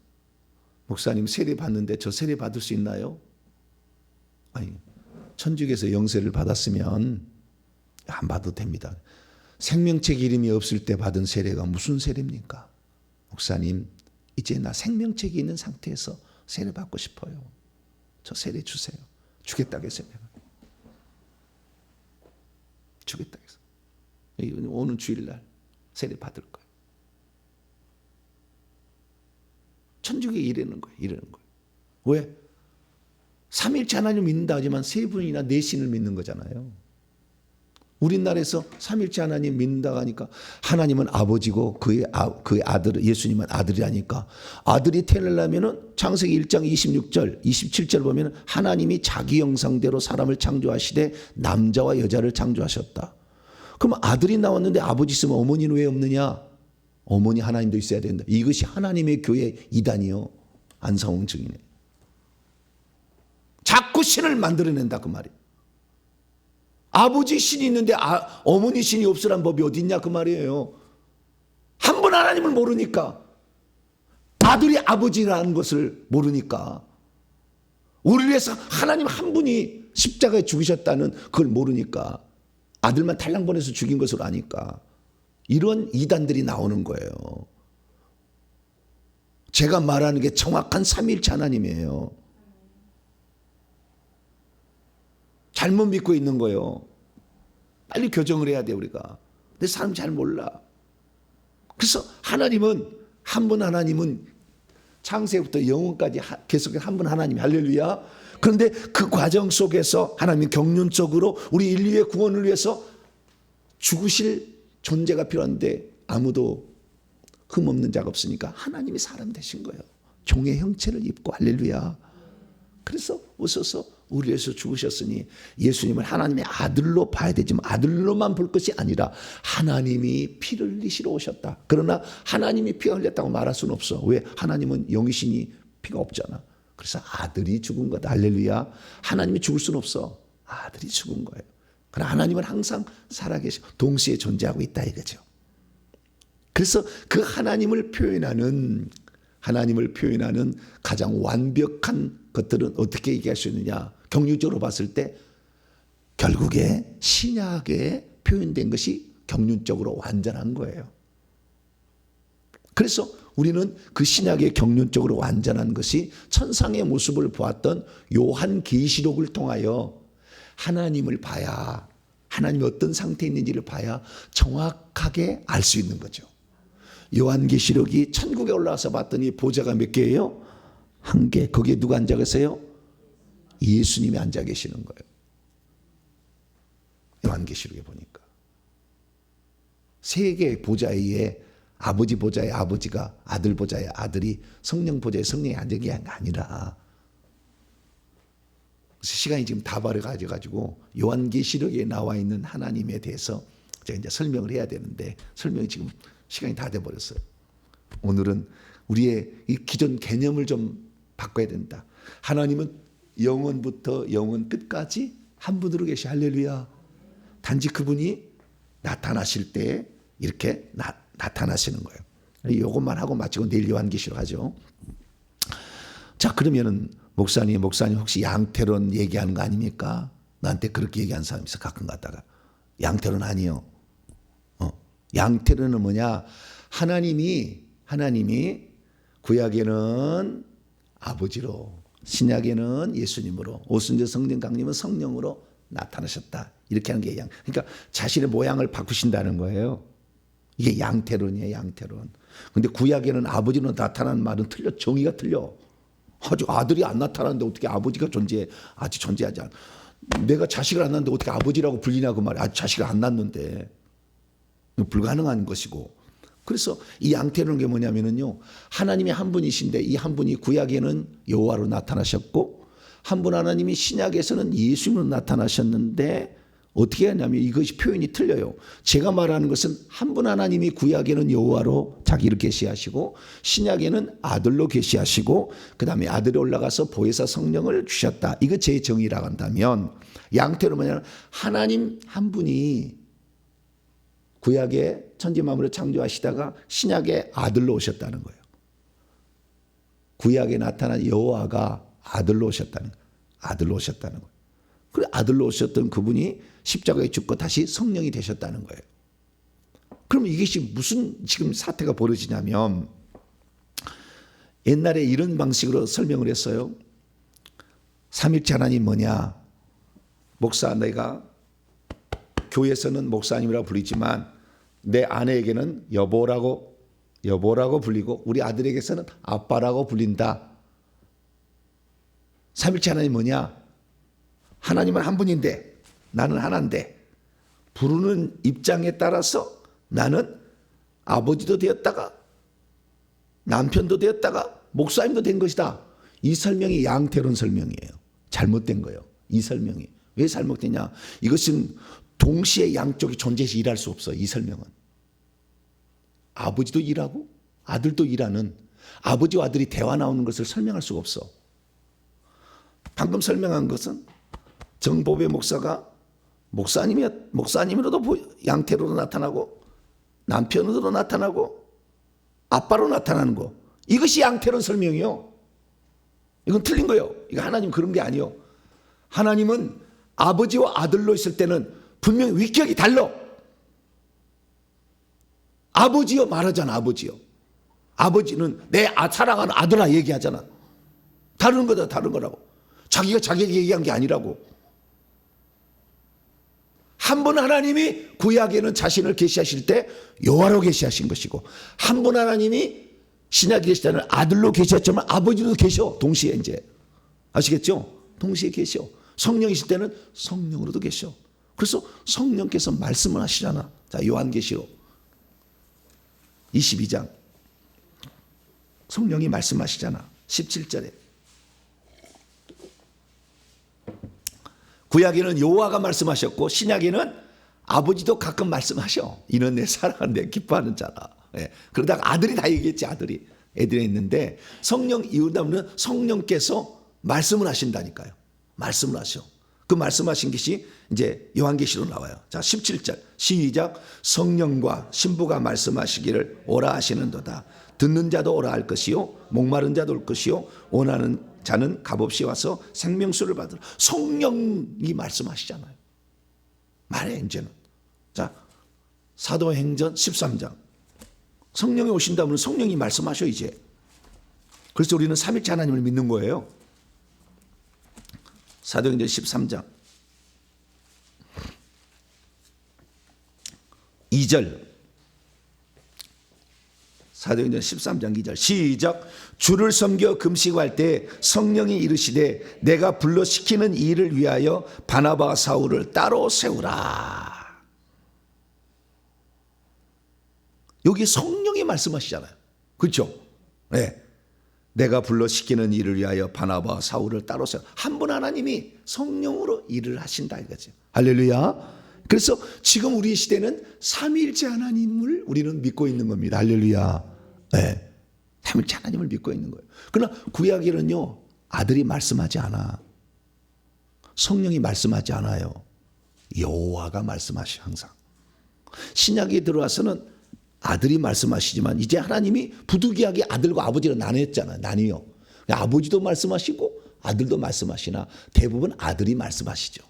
Speaker 1: 목사님 세례 받는데 저 세례 받을 수 있나요? 아니, 천주교에서 영세를 받았으면 안 받아도 됩니다. 생명책 이름이 없을 때 받은 세례가 무슨 세례입니까? 목사님 이제 나 생명책이 있는 상태에서 세례 받고 싶어요. 저 세례 주세요. 주겠다고 했어요. 주겠다고 했어요. 오는 주일날 세례 받을 거예요. 천주교에 이러는 거예요. 왜? 삼일체 하나님을 믿는다 하지만 세 분이나 네 신을 믿는 거잖아요. 우리나라에서 삼일체 하나님 믿는다고 하니까 하나님은 아버지고 그의 아들, 예수님은 아들이라니까. 아들이 태어나려면 창세기 1장 26절, 27절 보면 하나님이 자기 형상대로 사람을 창조하시되 남자와 여자를 창조하셨다. 그럼 아들이 나왔는데 아버지 있으면 어머니는 왜 없느냐? 어머니 하나님도 있어야 된다. 이것이 하나님의 교회 이단이요. 안상홍 증인의. 자꾸 신을 만들어낸다 그 말이에요. 아버지 신이 있는데 어머니 신이 없으란 법이 어디 있냐 그 말이에요. 한 분 하나님을 모르니까, 아들이 아버지라는 것을 모르니까, 우리를 위해서 하나님 한 분이 십자가에 죽으셨다는 그걸 모르니까, 아들만 달랑 보내서 죽인 것으로 아니까 이런 이단들이 나오는 거예요. 제가 말하는 게 정확한 삼위일체 하나님이에요. 잘못 믿고 있는 거예요. 빨리 교정을 해야 돼 우리가. 근데 사람 잘 몰라. 그래서 하나님은, 한 분 하나님은 창세부터 영원까지 계속 한 분 하나님, 할렐루야. 그런데 그 과정 속에서 하나님이 경륜적으로 우리 인류의 구원을 위해서 죽으실 존재가 필요한데 아무도 흠없는 자가 없으니까 하나님이 사람 되신 거예요. 종의 형체를 입고, 할렐루야. 그래서 오셔서 우리 위해서 죽으셨으니 예수님을 하나님의 아들로 봐야 되지만, 아들로만 볼 것이 아니라 하나님이 피를 흘리시러 오셨다. 그러나 하나님이 피 흘렸다고 말할 수는 없어. 왜? 하나님은 영이시니 피가 없잖아. 그래서 아들이 죽은 거다. 할렐루야. 하나님이 죽을 수는 없어. 아들이 죽은 거예요. 그러나 하나님은 항상 살아계시고 동시에 존재하고 있다 이거죠. 그래서 그 하나님을 표현하는 가장 완벽한 것들은 어떻게 얘기할 수 있느냐. 경륜적으로 봤을 때 결국에 신약에 표현된 것이 경륜적으로 완전한 거예요. 그래서 우리는 그 신약의 경륜적으로 완전한 것이 천상의 모습을 보았던 요한계시록을 통하여 하나님을 봐야, 하나님이 어떤 상태에 있는지를 봐야 정확하게 알 수 있는 거죠. 요한계시록이 천국에 올라와서 봤더니 보좌가 몇 개예요? 한 개. 거기에 누가 앉아 계세요? 예수님이 앉아 계시는 거예요. 요한계시록에 보니까 세 개의 보좌에 아버지 보좌에 아버지가, 아들 보좌에 아들이, 성령 보좌에 성령이 앉은 게 아니라, 시간이 지금 다 버려가지고 요한계시록에 나와 있는 하나님에 대해서 제가 이제 설명을 해야 되는데, 설명이 지금 시간이 다 돼버렸어요. 오늘은 우리의 이 기존 개념을 좀 바꿔야 된다. 하나님은 영원부터 영원 끝까지 한 분으로 계시, 할렐루야. 단지 그분이 나타나실 때 이렇게 나타나시는 거예요. 이것만 하고 마치고 내일 요한계시록 하죠. 자, 그러면은 목사님 혹시 양태론 얘기하는 거 아닙니까? 나한테 그렇게 얘기하는 사람이 있어. 가끔 갔다가. 양태론 아니요. 양태론은 뭐냐? 하나님이 구약에는 아버지로, 신약에는 예수님으로, 오순절 성령 강림은 성령으로 나타나셨다. 이렇게 하는 게 그러니까 자신의 모양을 바꾸신다는 거예요. 이게 양태론이에요, 양태론. 근데 구약에는 아버지로 나타나는 말은 틀려. 정의가 틀려. 아직 아들이 안 나타나는데 어떻게 아버지가 존재해? 아직 존재하지 않아. 내가 자식을 안 낳는데 어떻게 아버지라고 불리냐 그 말이야. 아직 자식을 안 낳는데. 불가능한 것이고. 그래서 이 양태론은 게 뭐냐면요, 하나님이 한 분이신데 이 한 분이 구약에는 여호와로 나타나셨고, 한 분 하나님이 신약에서는 예수님으로 나타나셨는데, 어떻게 하냐면 이것이 표현이 틀려요. 제가 말하는 것은 한 분 하나님이 구약에는 여호와로 자기를 계시하시고, 신약에는 아들로 계시하시고, 그 다음에 아들이 올라가서 보혜사 성령을 주셨다. 이거 제 정의라고 한다면, 양태로 뭐냐면 하나님 한 분이 구약에 천지만물을 창조하시다가 신약에 아들로 오셨다는 거예요. 구약에 나타난 여호와가 아들로 오셨다는 거예요. 아들로 오셨다는 거예요. 그래, 아들로 오셨던 그분이 십자가에 죽고 다시 성령이 되셨다는 거예요. 그럼 이것이 무슨 지금 사태가 벌어지냐면, 옛날에 이런 방식으로 설명을 했어요. 삼일체 하나님 뭐냐? 목사, 내가 교회에서는 목사님이라고 불리지만 내 아내에게는 여보라고 불리고 우리 아들에게서는 아빠라고 불린다. 삼일체 하나님 뭐냐? 하나님은 한 분인데 나는 하나인데, 부르는 입장에 따라서 나는 아버지도 되었다가 남편도 되었다가 목사님도 된 것이다. 이 설명이 양태론 설명이에요. 잘못된 거예요. 이 설명이. 왜 잘못되냐? 이것은 동시에 양쪽이 존재해서 일할 수 없어. 이 설명은. 아버지도 일하고 아들도 일하는 아버지와 아들이 대화 나오는 것을 설명할 수가 없어. 방금 설명한 것은 정보배 목사가 목사님으로도 양태로도 나타나고 남편으로도 나타나고 아빠로 나타나는 거. 이것이 양태론 설명이요. 이건 틀린 거예요. 이거 하나님 그런 게 아니요. 하나님은 아버지와 아들로 있을 때는 분명히 위격이 달라. 아버지요 말하잖아. 아버지요. 아버지는 내 사랑하는 아들아 얘기하잖아. 다른 거다 다른 거라고. 자기가 자기에게 얘기한 게 아니라고. 한 분 하나님이 구약에는 자신을 계시하실 때 여호와로 계시하신 것이고 한 분 하나님이 신약에 계실 때는 아들로 계시했지만 아버지도 계셔. 동시에 이제 아시겠죠? 동시에 계셔. 성령이실 때는 성령으로도 계셔. 그래서 성령께서 말씀을 하시잖아. 자, 요한계시록 22장 성령이 말씀하시잖아. 17절에 구약에는 여호와가 말씀하셨고 신약에는 아버지도 가끔 말씀하셔. 이는 내 사랑하는 내 기뻐하는 자다. 예. 그러다가 아들이 다 얘기했지. 애들이 있는데 성령 이후다면 성령께서 말씀을 하신다니까요. 말씀을 하셔. 그 말씀하신 것이 이제 요한계시로 나와요. 자, 17절 시작. 성령과 신부가 말씀하시기를 오라 하시는도다. 듣는 자도 오라 할 것이요 목마른 자도 올 것이요 원하는 자는 값없이 와서 생명수를 받으라. 성령이 말씀하시잖아요. 말해 이제는. 자, 사도행전 13장 성령이 오신다면 성령이 말씀하셔 이제. 그래서 우리는 삼위일체 하나님을 믿는 거예요. 사도행전 13장 2절 사도행전 13장 2절 시작. 주를 섬겨 금식할 때 성령이 이르시되 내가 불러 시키는 일을 위하여 바나바와 사울을 따로 세우라. 여기 성령이 말씀하시잖아요. 그렇죠? 네. 내가 불러 시키는 일을 위하여 바나바와 사울을 따로 세우라. 한 분 하나님이 성령으로 일을 하신다 이거죠. 할렐루야. 그래서 지금 우리 시대는 삼위일체 하나님을 우리는 믿고 있는 겁니다. 할렐루야. 네. 삼위일체 하나님을 믿고 있는 거예요. 그러나 구약에는요 아들이 말씀하지 않아. 성령이 말씀하지 않아요. 여호와가 말씀하시 항상. 신약에 들어와서는 아들이 말씀하시지만 이제 하나님이 부득이하게 아들과 아버지를 나뉘었잖아요. 나뉘어. 아버지도 말씀하시고 아들도 말씀하시나 대부분 아들이 말씀하시죠.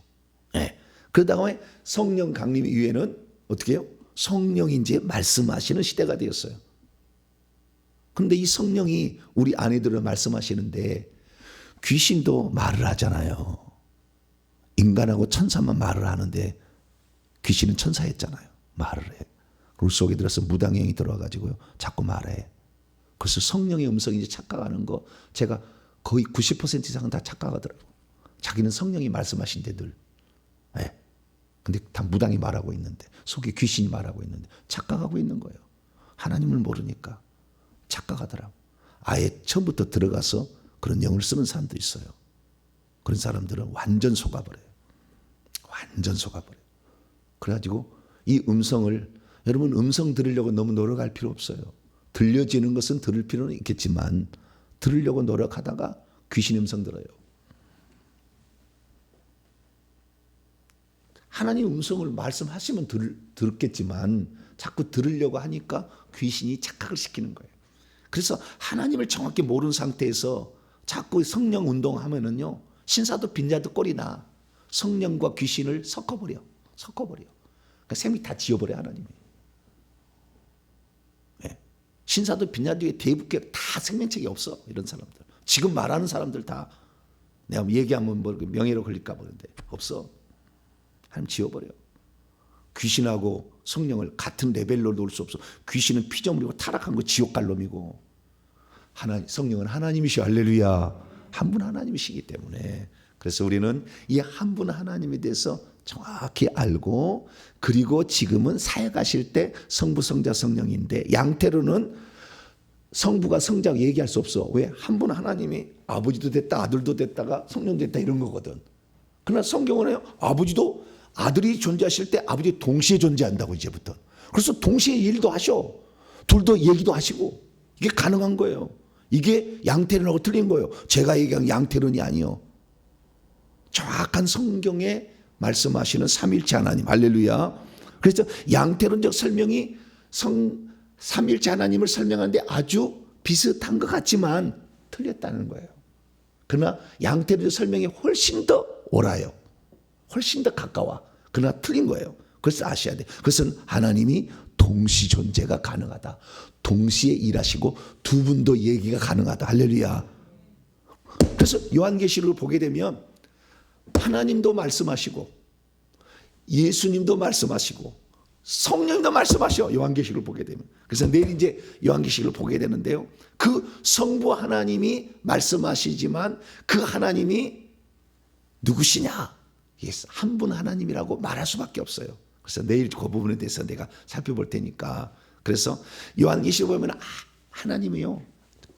Speaker 1: 네. 그러다가 성령 강림 이후에는 어떻게 해요? 성령이 이제 말씀하시는 시대가 되었어요. 그런데 이 성령이 우리 아내들을 말씀하시는데 귀신도 말을 하잖아요. 인간하고 천사만 말을 하는데 귀신은 천사였잖아요. 말을 해. 물 속에 들어서 무당형이 들어와가지고요. 자꾸 말해. 그래서 성령의 음성이 이제 착각하는 거 제가 거의 90% 이상은 다 착각하더라고요. 자기는 성령이 말씀하신데 늘. 네. 근데 다 무당이 말하고 있는데 속에 귀신이 말하고 있는데 착각하고 있는 거예요. 하나님을 모르니까 착각하더라고. 아예 처음부터 들어가서 그런 영을 쓰는 사람도 있어요. 그런 사람들은 완전 속아버려요. 완전 속아버려요. 그래가지고 이 음성을 여러분 음성 들으려고 너무 노력할 필요 없어요. 들려지는 것은 들을 필요는 있겠지만 들으려고 노력하다가 귀신 음성 들어요. 하나님 음성을 말씀하시면 들었겠지만 자꾸 들으려고 하니까 귀신이 착각을 시키는 거예요. 그래서 하나님을 정확히 모르는 상태에서 자꾸 성령 운동하면은요 신사도 빈자도 꼴이 나. 성령과 귀신을 섞어버려. 그러니까 셈이 다 지워버려 하나님이. 네. 신사도 빈자도에 대부께 다 생명책이 없어 이런 사람들. 지금 말하는 사람들 다 내가 얘기하면 뭐 명예로 걸릴까 보는데 없어. 하나님 지워버려. 귀신하고 성령을 같은 레벨로 놓을 수 없어. 귀신은 피조물이고 타락한 거 지옥 갈 놈이고 성령은 하나님이시오. 할렐루야. 한 분 하나님이시기 때문에 그래서 우리는 이 한 분 하나님에 대해서 정확히 알고 그리고 지금은 사역하실 때 성부 성자 성령인데 양태로는 성부가 성자가 얘기할 수 없어. 왜? 한 분 하나님이 아버지도 됐다 아들도 됐다가 성령도 됐다 이런 거거든. 그러나 성경은 아버지도 아들이 존재하실 때 아버지 동시에 존재한다고 이제부터. 그래서 동시에 일도 하셔. 둘도 얘기도 하시고 이게 가능한 거예요. 이게 양태론하고 틀린 거예요. 제가 얘기한 양태론이 아니요. 정확한 성경에 말씀하시는 삼일체 하나님. 할렐루야. 그래서 양태론적 설명이 삼일체 하나님을 설명하는데 아주 비슷한 것 같지만 틀렸다는 거예요. 그러나 양태론적 설명이 훨씬 더 옳아요. 훨씬 더 가까워. 그러나 틀린 거예요. 그래서 아셔야 돼. 그것은 하나님이 동시 존재가 가능하다. 동시에 일하시고 두 분도 얘기가 가능하다. 할렐루야. 그래서 요한계시록을 보게 되면 하나님도 말씀하시고 예수님도 말씀하시고 성령도 말씀하셔. 요한계시록을 보게 되면. 그래서 내일 이제 요한계시록을 보게 되는데요. 그 성부 하나님이 말씀하시지만 그 하나님이 누구시냐? 한 분 하나님이라고 말할 수밖에 없어요. 그래서 내일 그 부분에 대해서 내가 살펴볼 테니까. 그래서 요한계시록 보면 하나님이요.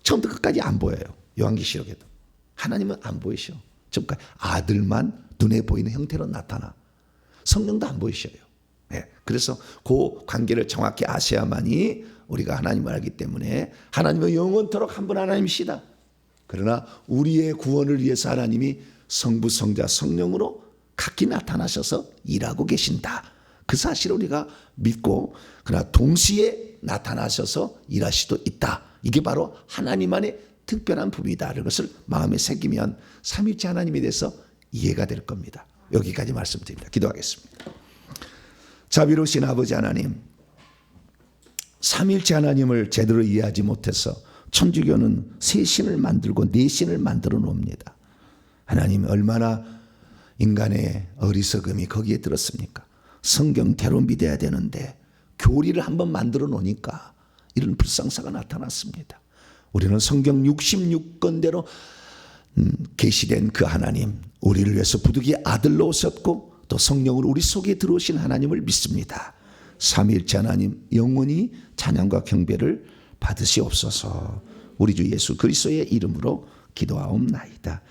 Speaker 1: 처음부터 끝까지 안 보여요. 요한계시록에도. 하나님은 안 보이셔. 전까지 아들만 눈에 보이는 형태로 나타나. 성령도 안 보이셔요. 네. 그래서 그 관계를 정확히 아셔야만이 우리가 하나님을 알기 때문에 하나님은 영원토록 한 분 하나님이시다. 그러나 우리의 구원을 위해서 하나님이 성부, 성자, 성령으로 각기 나타나셔서 일하고 계신다. 그 사실을 우리가 믿고 그러나 동시에 나타나셔서 일할 수도 있다. 이게 바로 하나님만의 특별한 부분이다. 이것을 마음에 새기면 삼일체 하나님에 대해서 이해가 될 겁니다. 여기까지 말씀드립니다. 기도하겠습니다. 자비로우신 아버지 하나님, 삼일체 하나님을 제대로 이해하지 못해서 천주교는 세 신을 만들고 네 신을 만들어 놓습니다. 하나님 얼마나 인간의 어리석음이 거기에 들었습니까? 성경대로 믿어야 되는데 교리를 한번 만들어 놓으니까 이런 불상사가 나타났습니다. 우리는 성경 66권대로 계시된 그 하나님, 우리를 위해서 부득이 아들로 오셨고 또 성령으로 우리 속에 들어오신 하나님을 믿습니다. 삼위일체 하나님 영원히 찬양과 경배를 받으시옵소서. 우리 주 예수 그리스도의 이름으로 기도하옵나이다.